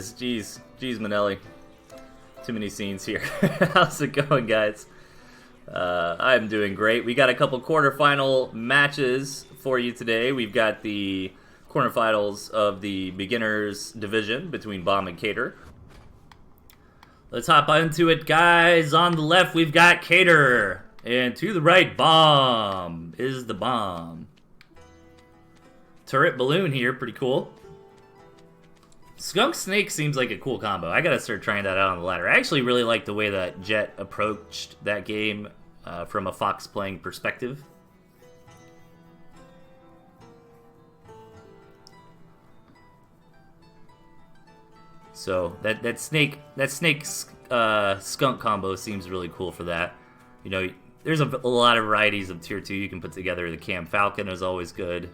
Jeez, Manelli. Too many scenes here. How's it going, guys? I'm doing great. We got a couple quarterfinal matches for you today. We've got the quarterfinals of the beginners division between Bomb and Cater. Let's hop into it, guys. On the left, we've got Cater. And to the right, Bomb is the bomb. Turret balloon here, pretty cool. Skunk Snake seems like a cool combo. I gotta start trying that out on the ladder. I actually really like the way that Jet approached that game from a Fox playing perspective. So that snake skunk combo seems really cool for that. You know, there's a lot of varieties of tier 2 you can put together. The Cam Falcon is always good.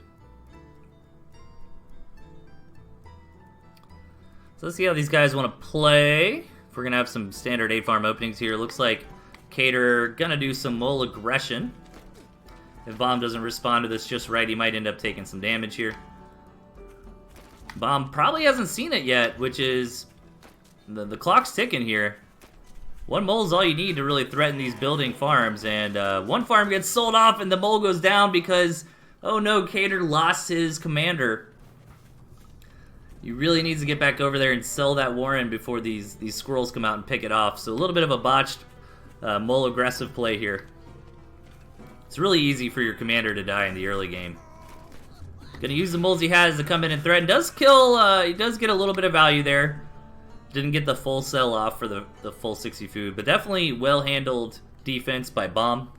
So let's see how these guys want to play. If we're going to have some standard 8-farm openings here. Looks like Cater going to do some mole aggression. If Bomb doesn't respond to this just right, he might end up taking some damage here. Bomb probably hasn't seen it yet, which is... The clock's ticking here. One mole is all you need to really threaten these building farms. And one farm gets sold off and the mole goes down because... Oh no, Cater lost his commander. He really needs to get back over there and sell that Warren before these squirrels come out and pick it off. So a little bit of a botched mole aggressive play here. It's really easy for your commander to die in the early game. Gonna use the moles he has to come in and threaten. Does kill, he does get a little bit of value there. Didn't get the full sell off for the full 60 food, but definitely well handled defense by Bomb.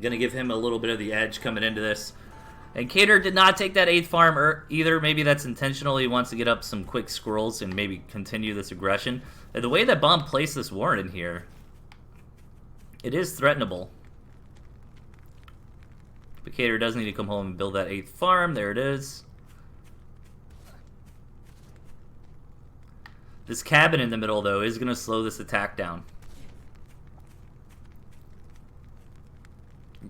Gonna give him a little bit of the edge coming into this. And Cater did not take that 8th farm either. Maybe that's intentional. He wants to get up some quick squirrels and maybe continue this aggression. And the way that Bomb placed this Warren in here, it is threatenable. But Cater does need to come home and build that 8th farm. There it is. This cabin in the middle, though, is going to slow this attack down.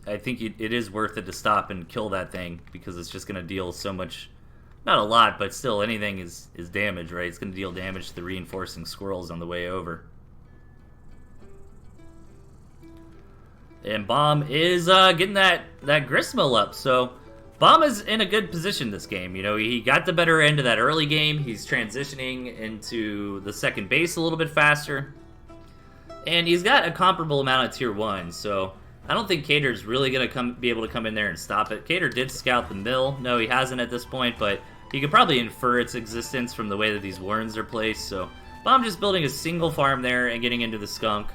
I think it is worth it to stop and kill that thing because it's just going to deal so much, not a lot, but still anything is damage, right? It's going to deal damage to the reinforcing squirrels on the way over. And Bomb is getting that gristmill up, so Bomb is in a good position this game. You know, he got the better end of that early game. He's transitioning into the second base a little bit faster. And he's got a comparable amount of tier 1, so... I don't think Cater's really going to be able to come in there and stop it. Cater did scout the mill. No, he hasn't at this point, but you could probably infer its existence from the way that these warrens are placed. So, Bomb just building a single farm there and getting into the skunk.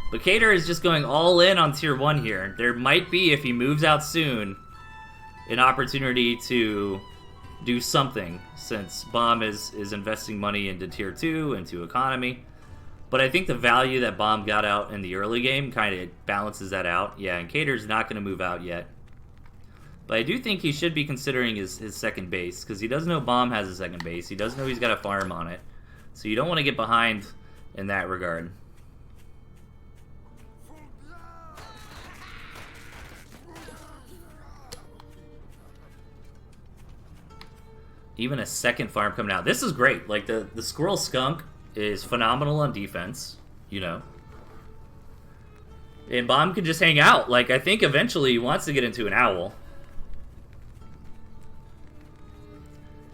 But Cater is just going all in on tier 1 here. There might be, if he moves out soon, an opportunity to do something, since Bomb is investing money into tier 2, into economy. But I think the value that Bomb got out in the early game kind of balances that out. Yeah, and Cater's not going to move out yet. But I do think he should be considering his second base, because he does know Bomb has a second base. He does know he's got a farm on it. So you don't want to get behind in that regard. Even a second farm coming out. This is great. Like, the Squirrel Skunk is phenomenal on defense, you know. And Bomb can just hang out. Like, I think eventually he wants to get into an owl.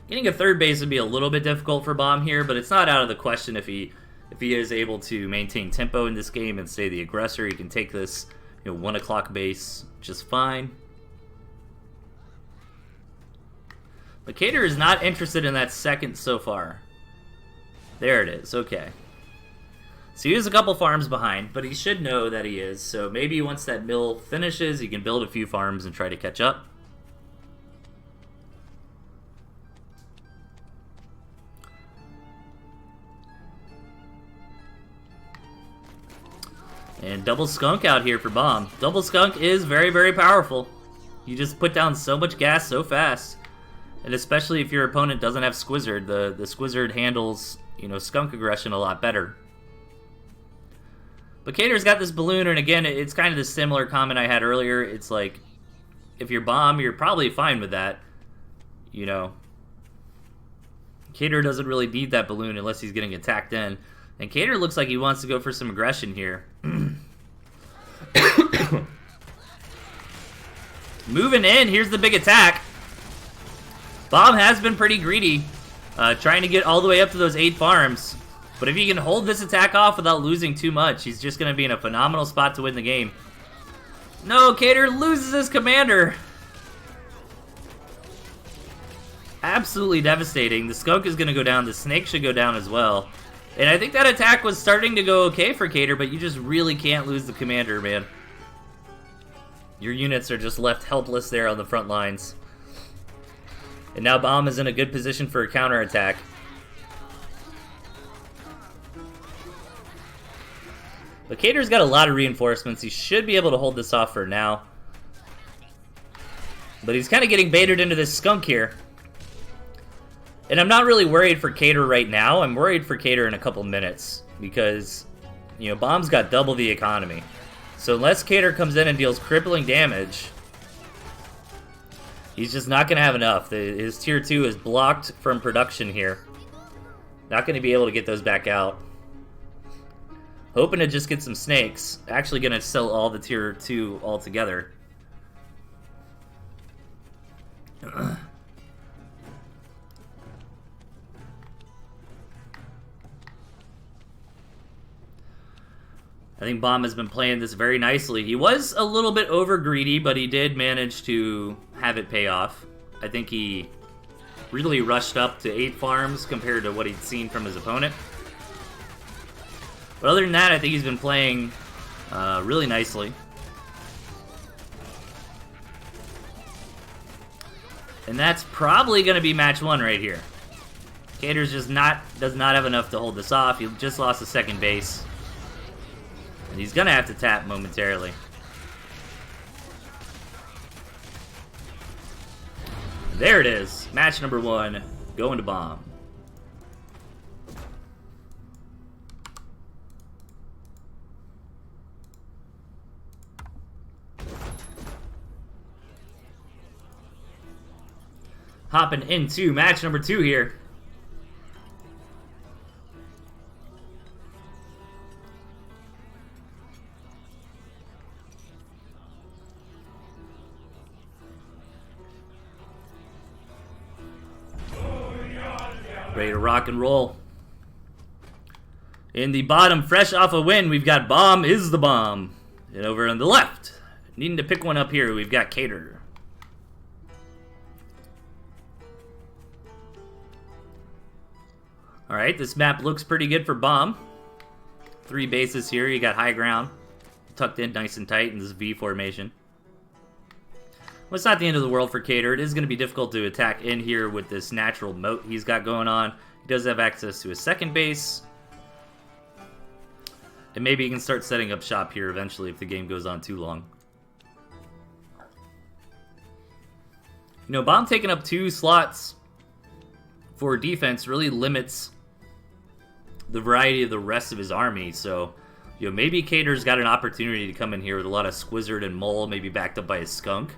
Getting a third base would be a little bit difficult for Bomb here, but it's not out of the question if he is able to maintain tempo in this game and stay the aggressor. He can take this, 1 o'clock base just fine. But Cater is not interested in that second so far. There it is, okay. So he is a couple farms behind, but he should know that he is. So maybe once that mill finishes, he can build a few farms and try to catch up. And double skunk out here for Bomb. Double skunk is very, very powerful. You just put down so much gas so fast. And especially if your opponent doesn't have Squizzard, the Squizzard handles, skunk aggression a lot better. But Cater's got this balloon, and again, it's kind of the similar comment I had earlier. It's like, if you're Bomb, you're probably fine with that. Cater doesn't really need that balloon unless he's getting attacked in. And Cater looks like he wants to go for some aggression here. Moving in, here's the big attack. Bomb has been pretty greedy, trying to get all the way up to those 8 farms. But if he can hold this attack off without losing too much, he's just going to be in a phenomenal spot to win the game. No, Cater loses his commander. Absolutely devastating. The skunk is going to go down. The snake should go down as well. And I think that attack was starting to go okay for Cater, but you just really can't lose the commander, man. Your units are just left helpless there on the front lines. And now Bomb is in a good position for a counterattack. But Cater's got a lot of reinforcements. He should be able to hold this off for now. But he's kind of getting baited into this skunk here. And I'm not really worried for Cater right now. I'm worried for Cater in a couple minutes. Because, you know, Bomb's got double the economy. So unless Cater comes in and deals crippling damage, he's just not going to have enough. His tier 2 is blocked from production here. Not going to be able to get those back out. Hoping to just get some snakes. Actually going to sell all the tier 2 altogether. I think Bomb has been playing this very nicely. He was a little bit over greedy, but he did manage to have it pay off. I think he really rushed up to 8 farms compared to what he'd seen from his opponent. But other than that, I think he's been playing really nicely. And that's probably going to be match 1 right here. Cater's just does not have enough to hold this off. He just lost the second base. And he's going to have to tap momentarily. There it is. Match number 1. Going to Bomb. Hopping into match number 2 here. Ready to rock and roll. In the bottom, fresh off a win, we've got Bomb is the Bomb. And over on the left, needing to pick one up here, we've got Cater. Alright, this map looks pretty good for Bomb. 3 bases here, you got high ground. Tucked in nice and tight in this V formation. Well, it's not the end of the world for Cater. It is going to be difficult to attack in here with this natural moat he's got going on. He does have access to his second base. And maybe he can start setting up shop here eventually if the game goes on too long. You know, Bomb taking up 2 slots for defense really limits the variety of the rest of his army. So, you know, maybe Cater's got an opportunity to come in here with a lot of Squizzard and Mole, maybe backed up by his Skunk.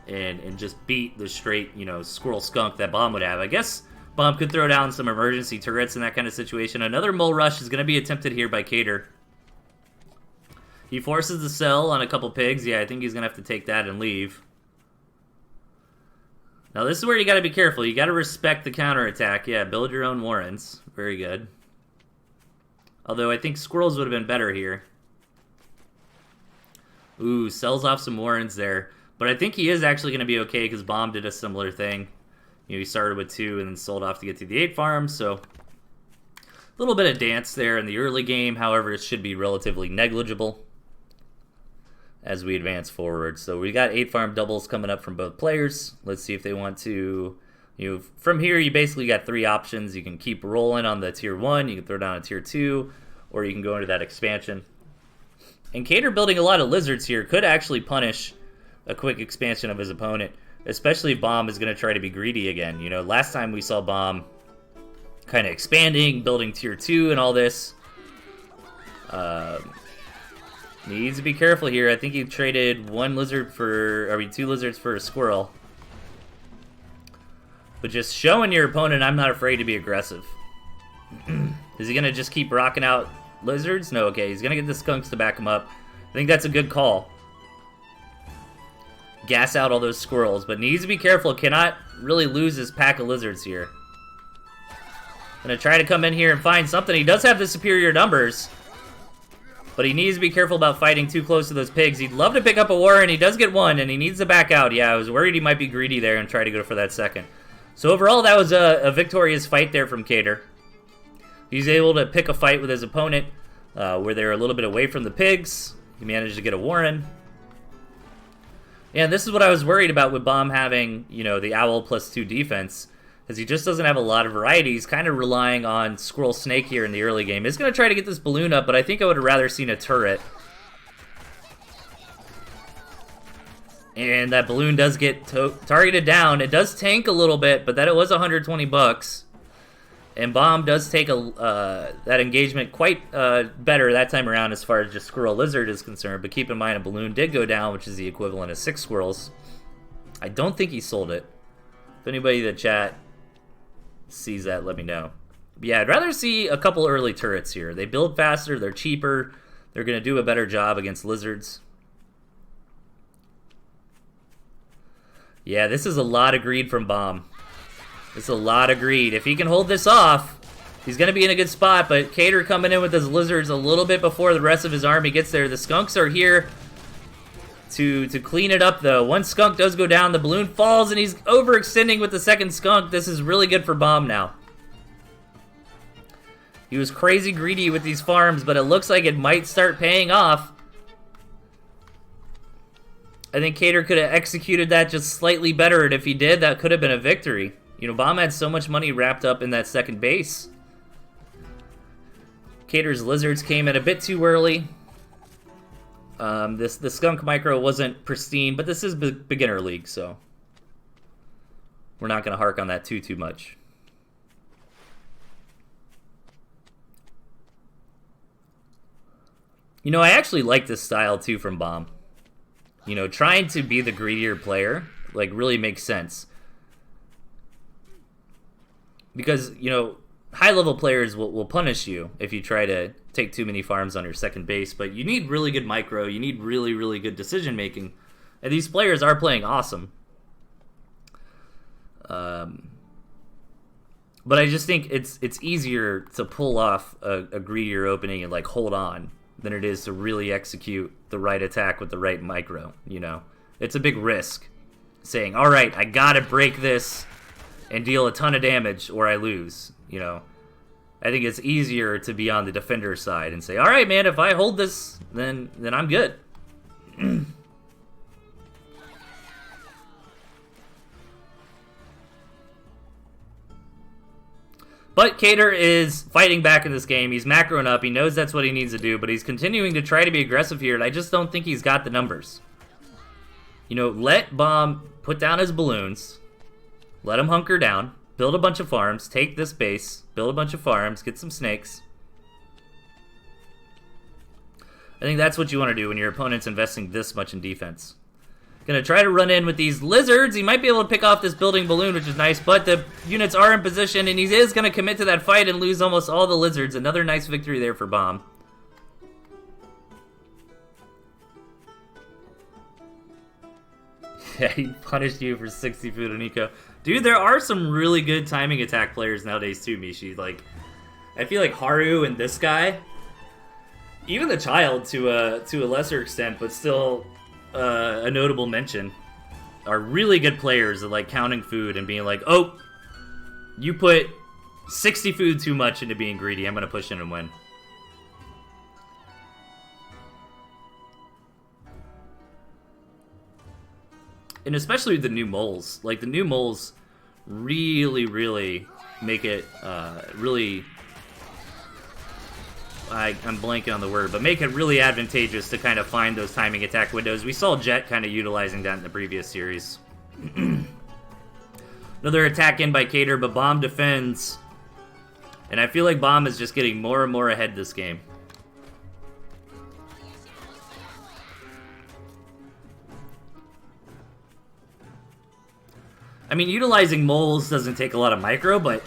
And just beat the straight, you know, Squirrel Skunk that Bomb would have. I guess Bomb could throw down some emergency turrets in that kind of situation. Another Mole Rush is going to be attempted here by Cater. He forces the sell on a couple pigs. Yeah, I think he's going to have to take that and leave. Now, this is where you got to be careful. You got to respect the counterattack. Yeah, build your own Warrens. Very good. Although, I think Squirrels would have been better here. Ooh, sells off some Warrens there. But I think he is actually going to be okay because Bomb did a similar thing. You know, he started with 2 and then sold off to get to the 8 farms, so a little bit of dance there in the early game. However, it should be relatively negligible as we advance forward. So we got 8 farm doubles coming up from both players. Let's see if they want to, you know, from here you basically got 3 options. You can keep rolling on the tier 1, you can throw down a tier 2, or you can go into that expansion. And Cater building a lot of lizards here could actually punish a quick expansion of his opponent, especially if Bomb is going to try to be greedy again. You know, last time we saw Bomb kind of expanding, building tier 2 and all this. Needs to be careful here. I think he traded 2 lizards for a squirrel. But just showing your opponent I'm not afraid to be aggressive. Is he going to just keep rocking out lizards? No, okay. He's going to get the skunks to back him up. I think that's a good call. Gas out all those squirrels, but needs to be careful. Cannot really lose his pack of lizards here. Gonna try to come in here and find something. He does have the superior numbers, but he needs to be careful about fighting too close to those pigs. He'd love to pick up a warren. He does get one, and he needs to back out. Yeah, I was worried he might be greedy there and try to go for that second. So overall, that was a victorious fight there from Cater. He's able to pick a fight with his opponent where they're a little bit away from the pigs. He managed to get a warren. And this is what I was worried about with Bomb having, you know, the owl +2 defense, because he just doesn't have a lot of variety. He's kind of relying on Squirrel Snake here in the early game. He's going to try to get this balloon up, but I think I would have rather seen a turret. And that balloon does get targeted down. It does tank a little bit, but that it was 120 bucks. And Bomb does take that engagement quite better that time around as far as just Squirrel Lizard is concerned. But keep in mind, a balloon did go down, which is the equivalent of 6 squirrels. I don't think he sold it. If anybody in the chat sees that, let me know. But yeah, I'd rather see a couple early turrets here. They build faster, they're cheaper, they're going to do a better job against lizards. Yeah, this is a lot of greed from Bomb. This is a lot of greed. If he can hold this off, he's going to be in a good spot, but Cater coming in with his lizards a little bit before the rest of his army gets there. The skunks are here to clean it up, though. One skunk does go down, the balloon falls, and he's overextending with the second skunk. This is really good for Bomb now. He was crazy greedy with these farms, but it looks like it might start paying off. I think Cater could have executed that just slightly better, and if he did, that could have been a victory. You know, Bomb had so much money wrapped up in that second base. Cater's lizards came in a bit too early. The skunk micro wasn't pristine, but this is beginner league, so we're not going to hark on that too much. You know, I actually like this style too from Bomb. You know, trying to be the greedier player, like, really makes sense. Because, you know, high-level players will punish you if you try to take too many farms on your second base, but you need really good micro, you need really, really good decision-making, and these players are playing awesome. But I just think it's easier to pull off a greedier opening and, like, hold on than it is to really execute the right attack with the right micro, you know? It's a big risk, saying, all right, I gotta break this and deal a ton of damage or I lose, you know. I think it's easier to be on the defender side and say, all right, man, if I hold this, then I'm good. But Cater is fighting back in this game. He's macroing up. He knows that's what he needs to do, but he's continuing to try to be aggressive here, and I just don't think he's got the numbers. You know, let Bomb put down his balloons. Let him hunker down, build a bunch of farms, take this base, build a bunch of farms, get some snakes. I think that's what you want to do when your opponent's investing this much in defense. Gonna try to run in with these lizards. He might be able to pick off this building balloon, which is nice, but the units are in position, and he is gonna commit to that fight and lose almost all the lizards. Another nice victory there for Bomb. Yeah, he punished you for 60 food on Eco. Dude, there are some really good timing attack players nowadays too, Mishi. Like, I feel like Haru and this guy, even the Child to a lesser extent, but still a notable mention, are really good players at like counting food and being like, oh, you put 60 food too much into being greedy. I'm gonna push in and win. And especially the new moles. Like, the new moles really, really make it, really... I'm blanking on the word, but make it really advantageous to kind of find those timing attack windows. We saw Jet kind of utilizing that in the previous series. Another attack in by Cater, but Bomb defends. And I feel like Bomb is just getting more and more ahead this game. I mean, utilizing moles doesn't take a lot of micro, but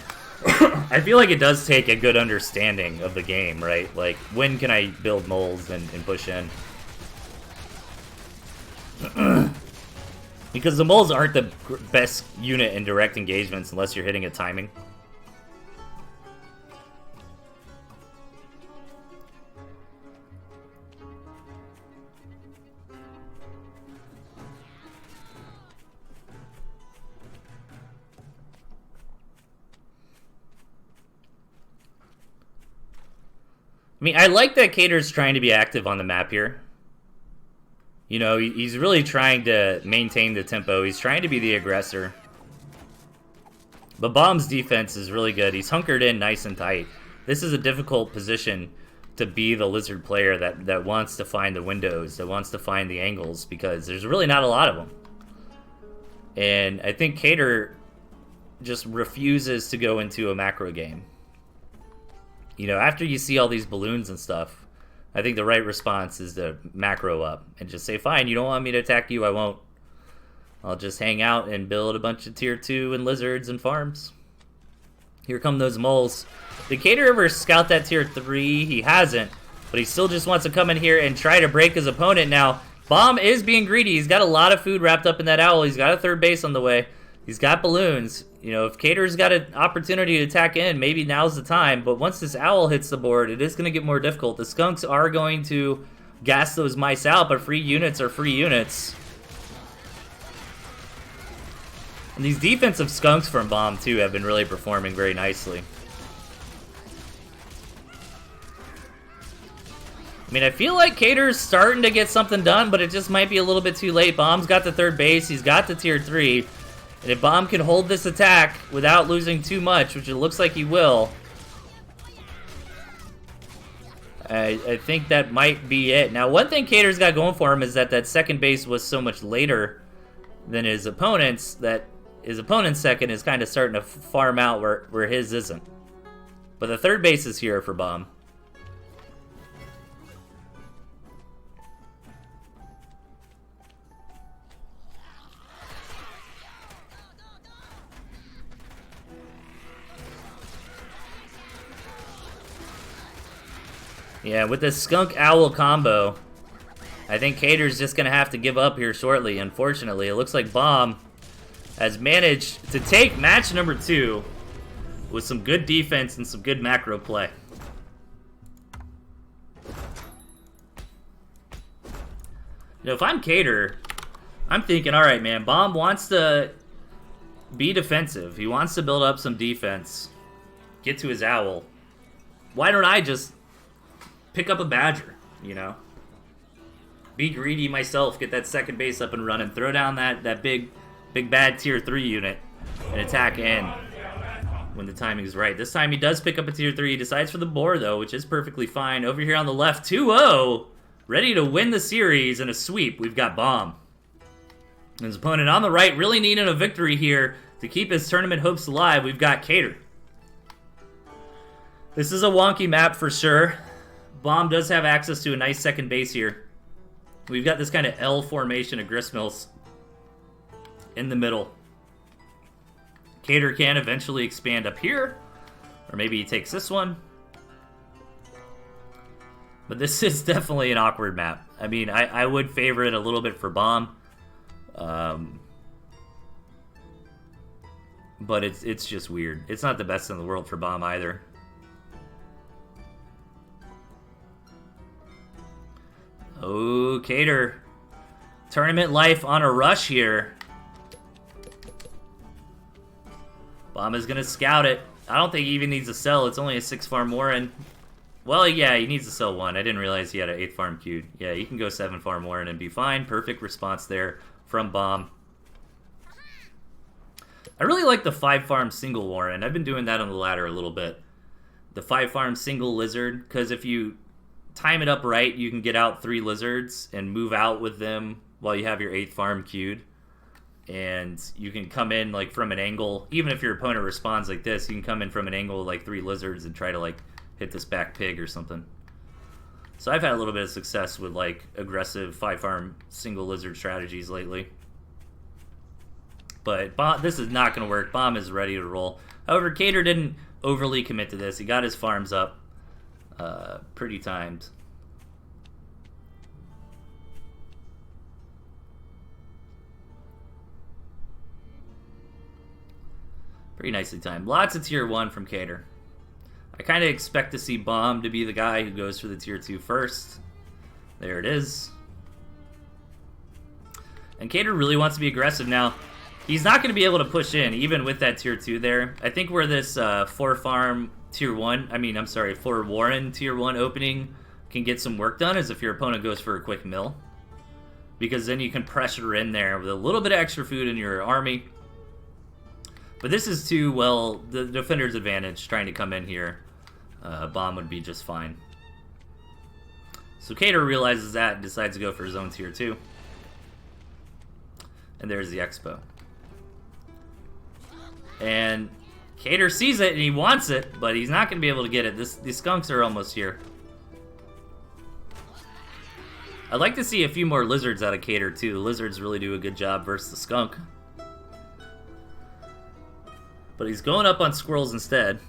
I feel like it does take a good understanding of the game, right? Like, when can I build moles and push in? Because the moles aren't the best unit in direct engagements unless you're hitting a timing. I mean, I like that Cater's trying to be active on the map here. You know, he's really trying to maintain the tempo. He's trying to be the aggressor. But Bomb's defense is really good. He's hunkered in nice and tight. This is a difficult position to be the Lizard player that wants to find the windows, that wants to find the angles, because there's really not a lot of them. And I think Cater just refuses to go into a macro game. You know, after you see all these balloons and stuff, I think the right response is to macro up and just say, fine, you don't want me to attack you, I won't. I'll just hang out and build a bunch of tier 2 and lizards and farms. Here come those moles. Did Cater ever scout that tier 3? He hasn't, but he still just wants to come in here and try to break his opponent. Now, Bomb is being greedy. He's got a lot of food wrapped up in that owl. He's got a third base on the way. He's got balloons. You know, if Cater's got an opportunity to attack in, maybe now's the time. But once this owl hits the board, it is going to get more difficult. The skunks are going to gas those mice out, but free units are free units. And these defensive skunks from Bomb, too, have been really performing very nicely. I mean, I feel like Cater's starting to get something done, but it just might be a little bit too late. Bomb's got the third base. He's got the tier 3. And if Bomb can hold this attack without losing too much, which it looks like he will, I think that might be it. Now, one thing Cater's got going for him is that second base was so much later than his opponent's that his opponent's second is kind of starting to farm out where his isn't. But the third base is here for Bomb. Yeah, with this skunk-owl combo, I think Cater's just going to have to give up here shortly, unfortunately. It looks like Bomb has managed to take match number 2 with some good defense and some good macro play. You know, if I'm Cater, I'm thinking, all right, man, Bomb wants to be defensive. He wants to build up some defense, get to his owl. Why don't I just pick up a badger, you know? Be greedy myself, get that second base up and running, throw down that big bad tier 3 unit, and attack in when the timing is right. This time he does pick up a tier 3, he decides for the boar though, which is perfectly fine. Over here on the left, 2-0, ready to win the series in a sweep, we've got Bomb. And his opponent on the right really needing a victory here to keep his tournament hopes alive. We've got Cater. This is a wonky map for sure. Bomb does have access to a nice second base here. We've got this kind of L formation of gristmills in the middle. Cater can eventually expand up here, or maybe he takes this one. But this is definitely an awkward map. I mean, I would favor it a little bit for Bomb. But it's just weird. It's not the best in the world for Bomb either. Oh, Cater. Tournament life on a rush here. Bomb is going to scout it. I don't think he even needs to sell. It's only a 6 farm Warren. Well, yeah, he needs to sell 1. I didn't realize he had an 8th farm queued. Yeah, he can go 7 farm Warren and be fine. Perfect response there from Bomb. I really like the 5 farm single Warren. I've been doing that on the ladder a little bit. The 5 farm single lizard, because if you time it up right, you can get out 3 lizards and move out with them while you have your 8th farm queued. And you can come in like from an angle, even if your opponent responds like this, you can come in from an angle like 3 lizards and try to like hit this back pig or something. So I've had a little bit of success with like aggressive 5 farm single lizard strategies lately. but this is not going to work. Bomb is ready to roll. However, Cater didn't overly commit to this. He got his farms up pretty timed. Pretty nicely timed. Lots of tier 1 from Cater. I kind of expect to see Bomb to be the guy who goes for the tier 2 first. There it is. And Cater really wants to be aggressive now. He's not going to be able to push in, even with that tier 2 there. I think where this 4-farm tier 1, I'm sorry, 4-Warren tier 1 opening can get some work done is if your opponent goes for a quick mill. Because then you can pressure in there with a little bit of extra food in your army. But this is too, well, the defender's advantage trying to come in here. Bomb would be just fine. So Cater realizes that and decides to go for his own tier 2. And there's the Expo. And Cater sees it and he wants it, but he's not going to be able to get it. These skunks are almost here. I'd like to see a few more lizards out of Cater too. The lizards really do a good job versus the skunk. But he's going up on squirrels instead.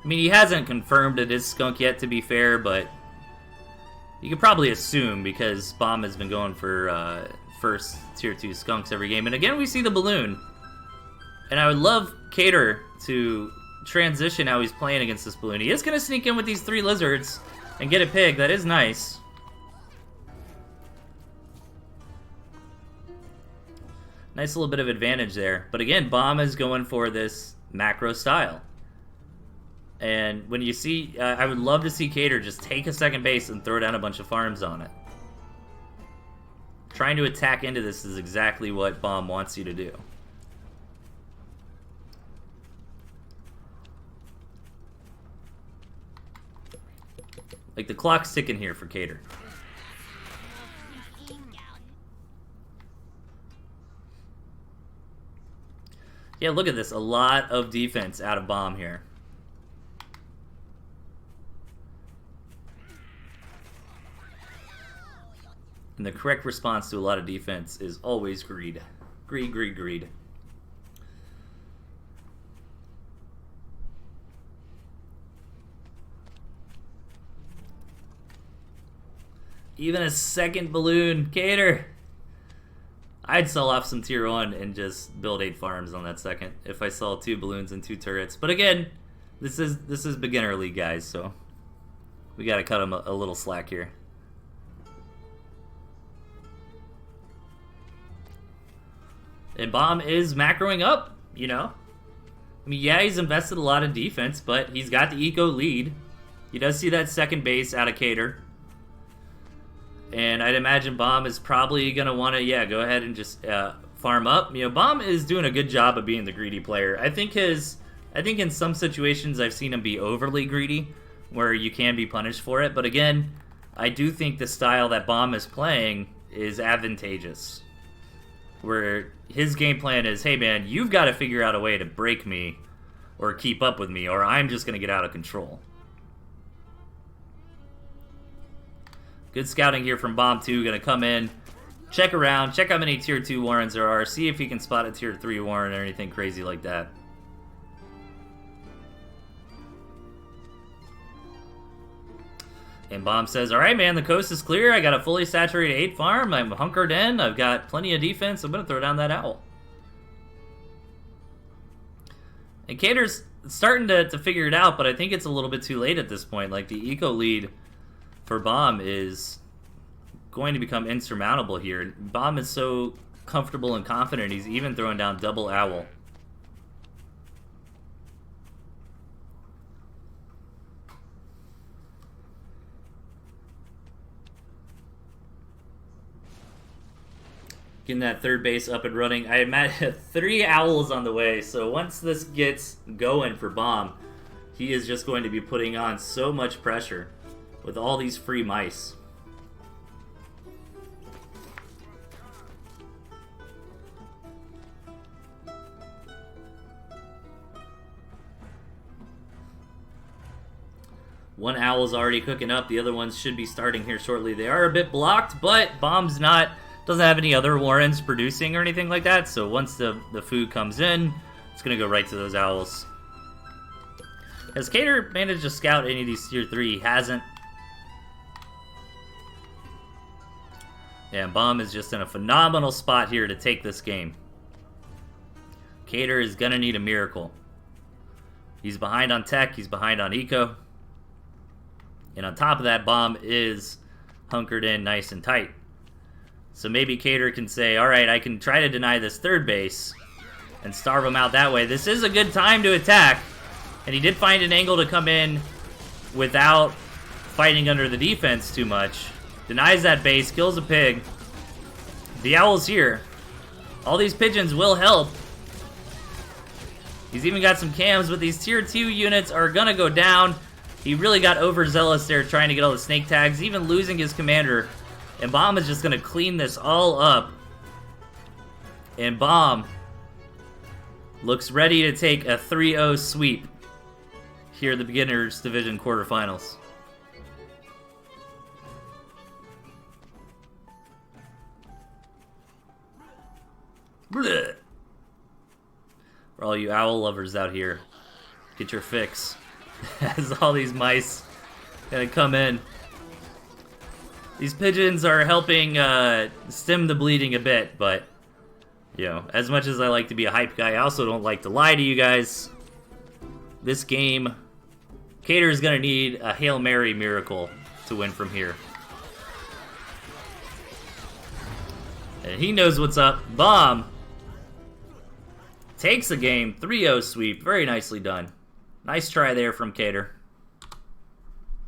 I mean, he hasn't confirmed it is skunk yet, to be fair, but you could probably assume because Bomb has been going for first tier 2 skunks every game. And again, we see the balloon. And I would love Cater to transition how he's playing against this balloon. He is going to sneak in with these 3 lizards and get a pig. That is nice. Nice little bit of advantage there. But again, Bomb is going for this macro style. And when you see, I would love to see Cater just take a second base and throw down a bunch of farms on it. Trying to attack into this is exactly what Bomb wants you to do. Like, the clock's ticking here for Cater. Yeah, look at this. A lot of defense out of Bomb here. And the correct response to a lot of defense is always greed. Greed, greed, greed. Even a second balloon. Cater! I'd sell off some tier 1 and just build 8 farms on that second if I saw 2 balloons and 2 turrets. But again, this is beginner league, guys, so we gotta cut them a little slack here. And Bomb is macroing up, you know. I mean, yeah, he's invested a lot in defense, but he's got the eco lead. He does see that second base out of Cater. And I'd imagine Bomb is probably going to want to, yeah, go ahead and just farm up. You know, Bomb is doing a good job of being the greedy player. I think in some situations I've seen him be overly greedy, where you can be punished for it. But again, I do think the style that Bomb is playing is advantageous. Where his game plan is, hey man, you've got to figure out a way to break me or keep up with me, or I'm just going to get out of control. Good scouting here from Bomb 2. Going to come in, check around, check how many tier 2 Warrens there are, see if he can spot a tier 3 Warren or anything crazy like that. And Bomb says, alright man, the coast is clear. I got a fully saturated 8 farm. I'm hunkered in. I've got plenty of defense. I'm going to throw down that owl. And Cater's starting to figure it out, but I think it's a little bit too late at this point. Like, the eco lead for Bomb is going to become insurmountable here. Bomb is so comfortable and confident, he's even throwing down double owl. Getting that third base up and running. I imagine 3 owls on the way, so once this gets going for Bomb, he is just going to be putting on so much pressure with all these free mice. One owl is already cooking up. The other ones should be starting here shortly. They are a bit blocked, but Bomb's not Doesn't have any other warrens producing or anything like that, so once the food comes in, it's going to go right to those owls. Has Cater managed to scout any of these tier 3? He hasn't. Yeah, Bomb is just in a phenomenal spot here to take this game. Cater is going to need a miracle. He's behind on tech, he's behind on eco. And on top of that, Bomb is hunkered in nice and tight. So maybe Cater can say, alright, I can try to deny this third base and starve him out that way. This is a good time to attack. And he did find an angle to come in without fighting under the defense too much. Denies that base, kills a pig. The owl's here. All these pigeons will help. He's even got some cams, but these tier 2 units are gonna go down. He really got overzealous there trying to get all the snake tags, even losing his commander. And Bomb is just gonna clean this all up. And Bomb looks ready to take a 3-0 sweep here at the Beginners Division quarterfinals. Blech. For all you owl lovers out here, get your fix. As all these mice gonna come in. These pigeons are helping stem the bleeding a bit, but you know, as much as I like to be a hype guy, I also don't like to lie to you guys. This game, Cater is gonna need a Hail Mary miracle to win from here. And he knows what's up. Bomb takes the game, 3-0 sweep. Very nicely done. Nice try there from Cater.